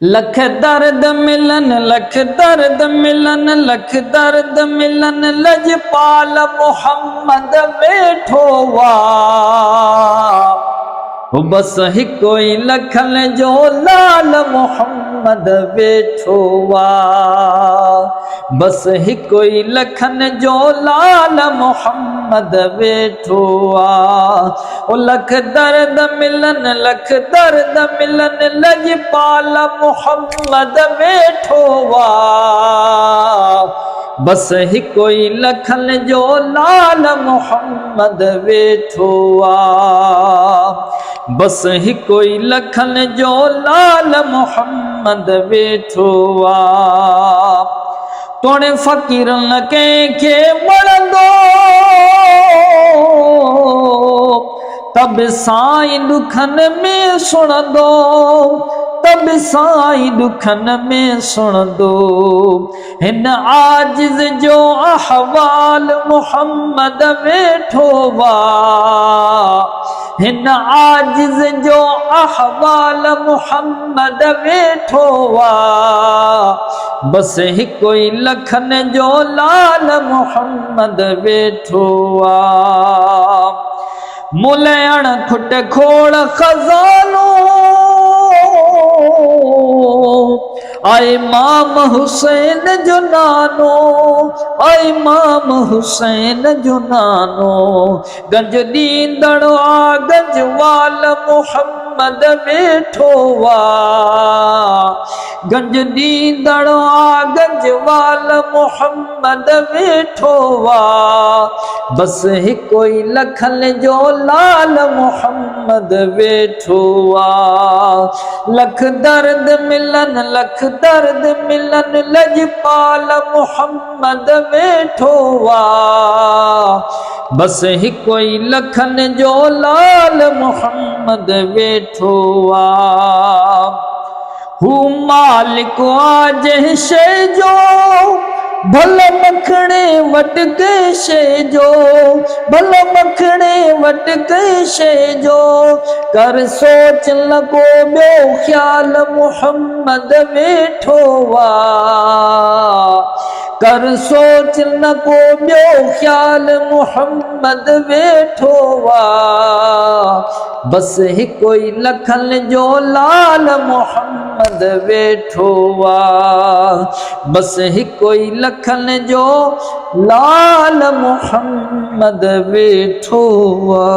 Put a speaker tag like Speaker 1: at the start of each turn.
Speaker 1: लख दर्द मिलन, लख दर्द मिलन, लख दर्द मिलन, लजपाल मोहम्मद वेठो वा। बस हिको ई लखन जो लाल मोहम्मद वेठो वा। बस हिको ई लखन जो लाल मोहम्मद वेठो वा। ओ लख दर्द मिलन, लख दर्द मिलन, लजपाल मोहम्मद वेठो वा। बस हिको ई लखन जो लाल मोहम्मद वेठो वा। बस हिको ई लखन जो लाल मोहम्मद वेठो वा। तोड़े फ़कीरन कंहिंखे वणंदो तब साईं दुखन में सुणंदो, तब साईं दुखन में सुणंदो। हिन आजिज़ जो अहवाल मोहम्मद वेठो वा। हिन आजिज़ जो अहवाल मोहम्मद वेठो वा। बस हिको ई लखन जो लाल मोहम्मद वेठो वा। मुलयण खुट खोड़ खजानो आए इमाम हुसैन जो नानो, आए इमाम हुसैन जो नानो। गंज दींदड़ आ गंजवाल मोहम्मद वेठो वा। गंज दींदड़ आ गंजवाल मोहम्मद वेठो वा। बस हिको ई लखन जो लाल मोहम्मद वेठो वा। लख दर्द मिलन, लख दर्द मिलन, लजपाल मोहम्मद वेठो वा। बस हिको ई लखन जो लाल मोहम्मद वेठो वा। हू मालिक आज शे जो भल मखणे वट के शे जो, भल मखणे वट के शे जो। कर सोच लगो ॿियो ख्याल मोहम्मद वेठो वा। कर सोच न को ॿियो ख्याल मोहम्मद वेठो वा। बस हिको ई लखन जो लाल मोहम्मद वेठो वा। बस हिको ई लखन जो लाल मोहम्मद वेठो वा।